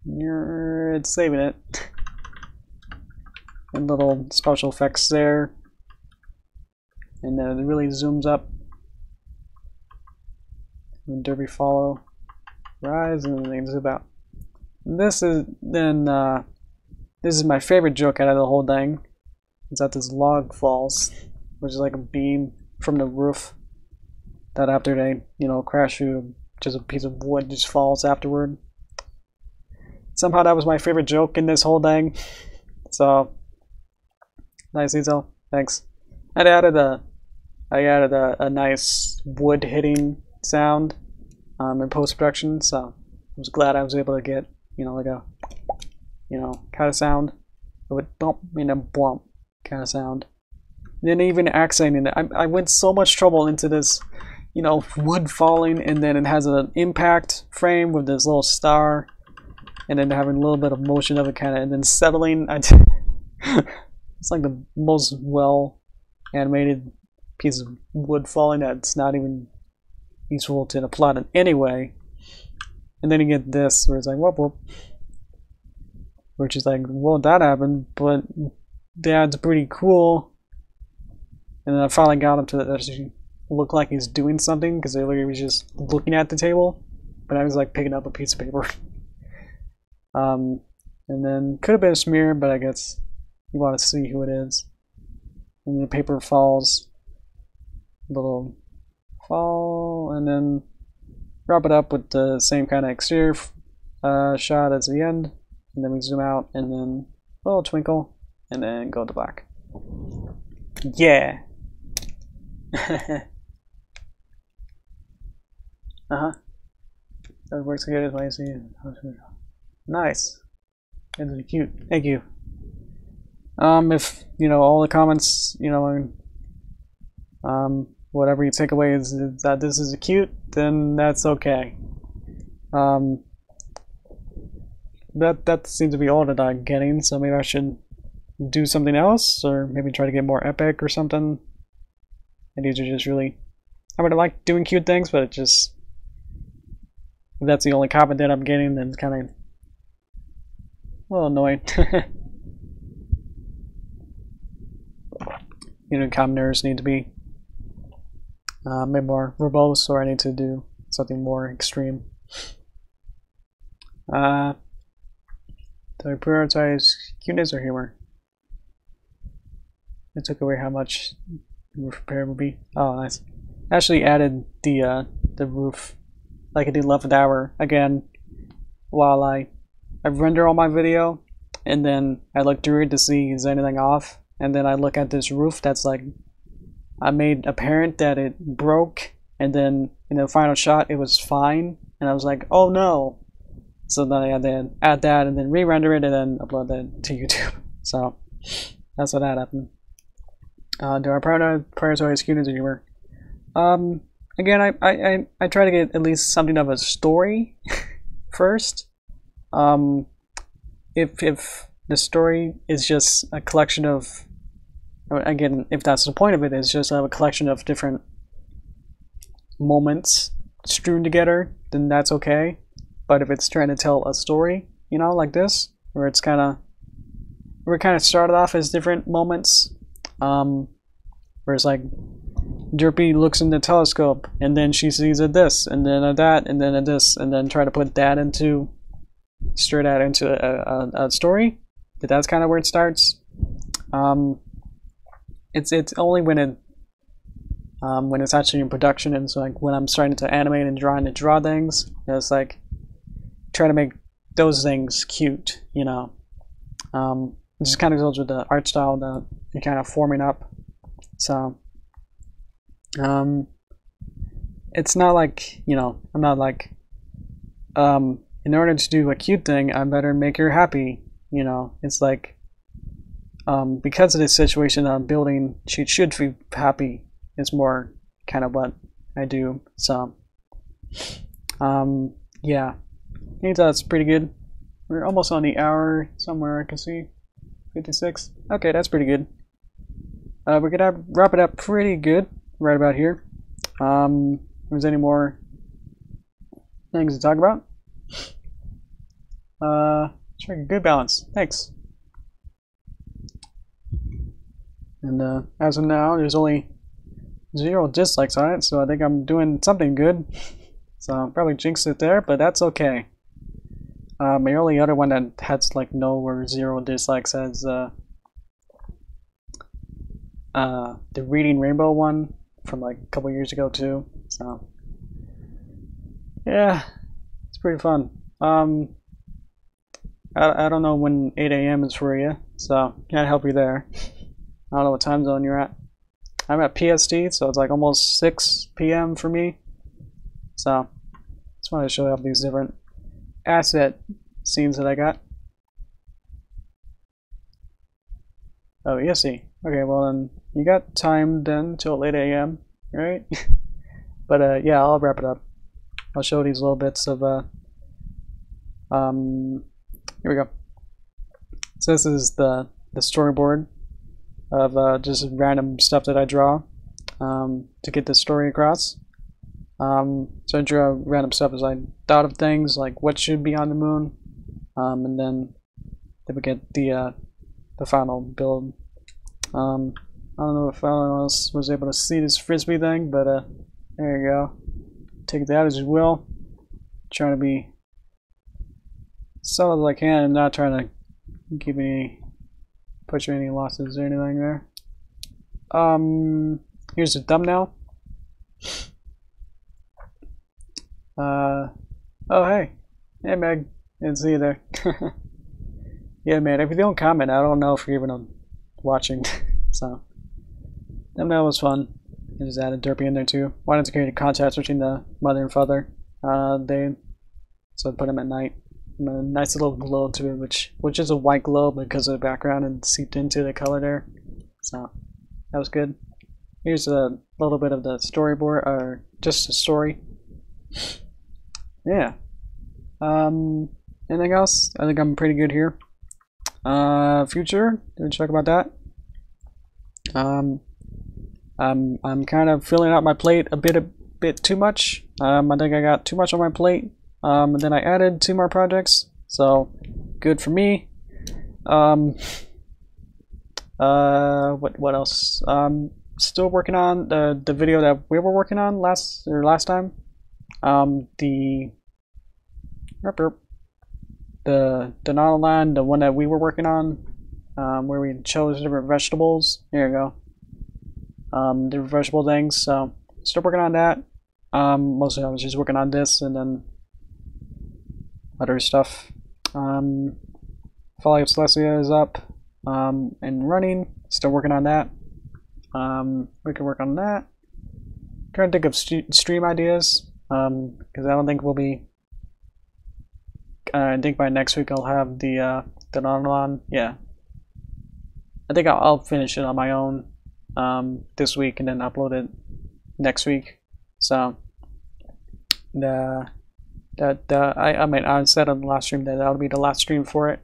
It's saving it. And little special effects there. And then it really zooms up. And Derpy follow, rise, and then they zoom out. And this is this is my favorite joke out of the whole thing. Is that this log falls, which is like a beam from the roof that after they, you know, crash through, just a piece of wood just falls afterward. Somehow that was my favorite joke in this whole thing. So nice detail. Thanks. I added a nice wood hitting sound in post-production, so I was glad I was able to get, you know, like a, you know, kind of sound. It would bump, you know, bump kind of sound. And then even accenting it. I went so much trouble into this, you know, wood falling, and then it has an impact frame with this little star, and then having a little bit of motion of it kind of, and then settling. It's like the most well animated piece of wood falling that's not even useful to the plot in any way. And then you get this where it's like whoop whoop, which is like, well, that happened, but that's pretty cool. And then I finally got him to actually look like he's doing something, because earlier he was just looking at the table, but I was like picking up a piece of paper. And then could have been a smear, but I guess you want to see who it is. And the paper falls, little fall, and then wrap it up with the same kind of exterior shot as the end, and then we zoom out, and then a little twinkle, and then go to black. Yeah. That works good as I see it. Nice. It's really cute. Thank you. If you know all the comments, you know, whatever you take away is that this is cute, then that's okay. That seems to be all that I'm getting, so maybe I should do something else, or maybe try to get more epic or something. And these are just really, I mean, I like doing cute things, but it just, if that's the only comment that I'm getting, then it's kind of a little annoying. You know, commenters need to be maybe more verbose, or I need to do something more extreme. Do I prioritize cuteness or humor? I took away how much the roof repair would be. Oh, nice. I actually added the roof like at the 11th hour again, while I render all my video, and then I look through it to see is anything off, and then I look at this roof that's like, I made apparent that it broke, and then in the final shot it was fine, and I was like, oh no. So then I had to add that and then re-render it and then upload that to YouTube. So that's what that happened. Do I prioritize cuteness or humor? Again, I try to get at least something of a story first. If the story is just a collection of, again, if that's the point of it, it's just a collection of different moments strewn together, then that's okay. But if it's trying to tell a story, you know, like this, where it's we're kind of started off as different moments, where it's like Derpy looks in the telescope and then she sees a this and then a that and then a this, and then try to put that into straight out into a story. But that's kind of where it starts. It's only when it's actually in production, and so like when I'm starting to animate and draw things, it's like try to make those things cute, you know. It just kind of goes with the art style that you're kind of forming up. So it's not like, you know, I'm not like in order to do a cute thing, I better make her happy, you know. It's like because of this situation I'm building, she should be happy. It's more kind of what I do. So yeah, I think that's pretty good. We're almost on the hour somewhere. I can see 56. Okay, that's pretty good. We're gonna wrap it up pretty good right about here. If there's any more things to talk about, sure, good balance. Thanks. And as of now, there's only 0 dislikes on it, so I think I'm doing something good. So I'll probably jinx it there, but that's okay. My only other one that has like no or 0 dislikes has the Reading Rainbow one from like a couple years ago too. So yeah, it's pretty fun. I don't know when 8 AM is for you, so can't help you there. I don't know what time zone you're at. I'm at PST, so it's like almost 6 PM for me. So just wanted to show you all these different asset scenes that I got. Oh, yes, see. Okay, well then you got time then till 8 AM, right? But yeah, I'll wrap it up. I'll show these little bits of here we go. So this is the storyboard of just random stuff that I draw to get the story across. So I draw random stuff as I thought of things like what should be on the moon, and then we get the final build. I don't know if anyone else was able to see this frisbee thing, but there you go. Take that as you will. Trying to be solid as I can and not trying to give any push any losses or anything there. Here's the thumbnail. Oh hey Meg, didn't see you there. Yeah man, if you don't comment, I don't know if you're even watching. So thumbnail was fun. I just added Derpy in there too. Wanted to create a contrast between the mother and father. So I put him at night. And a nice little glow to it, which is a white glow because of the background and seeped into the color there. So that was good. Here's a little bit of the storyboard, or just a story. Yeah. Anything else? I think I'm pretty good here. Future, did we talk about that? I'm kind of filling out my plate a bit too much. I think I got too much on my plate. And then I added 2 more projects, so good for me. What else? Still working on the video that we were working on last time. The non-aligned, the one that we were working on, where we chose different vegetables. There you go. Different vegetable things. So still working on that. Mostly I was just working on this and then other stuff. Fallout Celestia is up and running. Still working on that. We can work on that. Trying to think of stream ideas, because I don't think we'll be. I think by next week I'll have the non-on. Yeah, I think I'll finish it on my own this week and then upload it next week. So I mean, I said on the last stream that that'll be the last stream for it.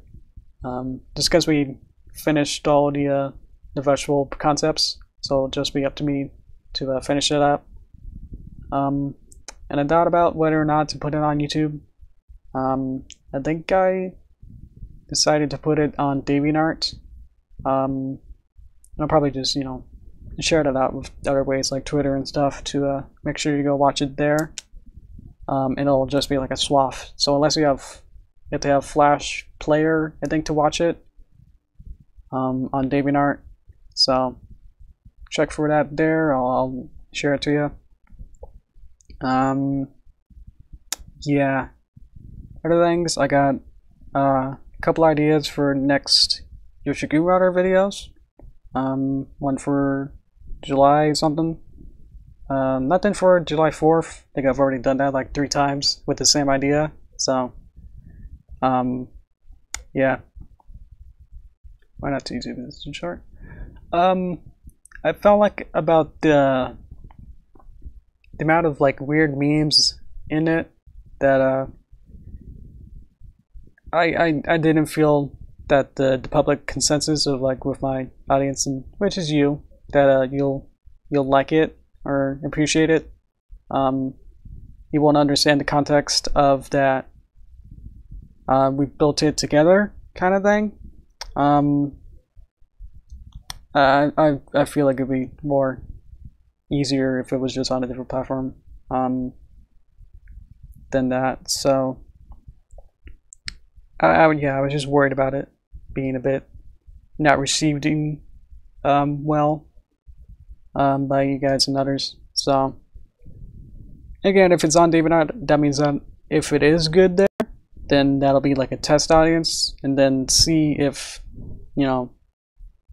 Just because we finished all the virtual concepts, so it'll just be up to me to finish it up. And I thought about whether or not to put it on YouTube. I think I decided to put it on DeviantArt. I'll probably just, you know, share that out with other ways like Twitter and stuff to make sure you go watch it there. And it'll just be like a swath. So unless you have to have Flash Player, I think, to watch it on DeviantArt. So check for that there. I'll share it to you. Yeah. Other things, I got a couple ideas for next Yoshi Greenwater videos. One for July something. Nothing for July 4th. I think I've already done that like 3 times with the same idea. So, yeah. Why not to YouTube? It's too short. I felt like about the amount of like weird memes in it that I didn't feel that the public consensus of like with my audience, and which is you, that you'll like it or appreciate it. You won't understand the context of that. We built it together, kind of thing. I feel like it'd be more easier if it was just on a different platform than that. So I was just worried about it being a bit not received well by you guys and others. So again, if it's on DeviantArt, that means that if it is good there, then that'll be like a test audience, and then see if, you know,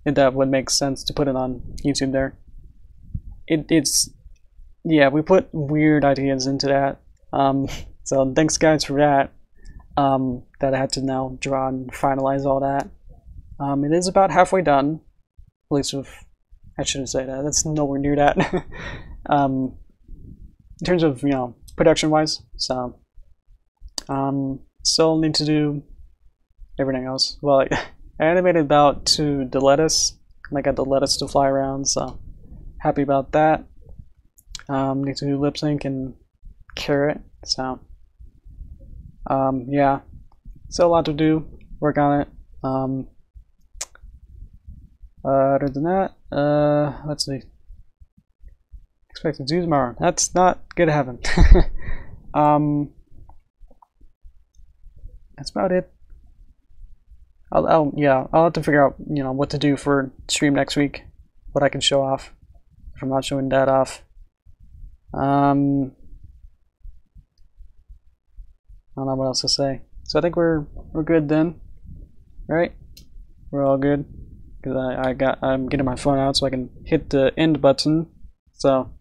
if that would make sense to put it on YouTube there. It's yeah, we put weird ideas into that. So thanks guys for that. That I had to now draw and finalize all that. It is about halfway done. At least with, I shouldn't say that. That's nowhere near that. In terms of, you know, production wise. So still need to do everything else. Well, I animated about to the lettuce, and I got the lettuce to fly around, so happy about that. Need to do lip sync and carrot, so yeah, still a lot to do, work on it. Other than that, let's see, expect to do tomorrow. That's not gonna happen. That's about it. I'll have to figure out, you know, what to do for stream next week, what I can show off if I'm not showing that off. I don't know what else to say. So I think we're good then, right? We're all good, because I'm getting my phone out so I can hit the end button. So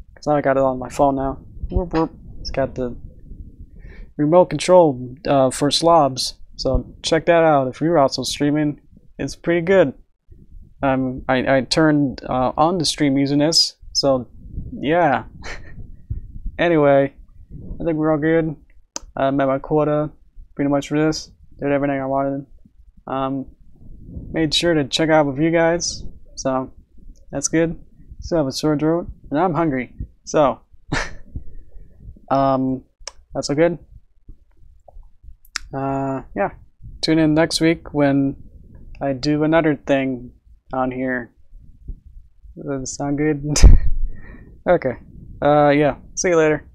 because now I got it on my phone now. Whoop, whoop. It's got the remote control for slobs. So check that out if you're also streaming. It's pretty good. I turned on the stream using this, so yeah. Anyway, I think we're all good. I met my quota pretty much for this. Did everything I wanted. Made sure to check out with you guys, so that's good. Still have a sore throat, and I'm hungry, so that's all good. Yeah, tune in next week when I do another thing on here. Does that sound good? Okay. Yeah, see you later.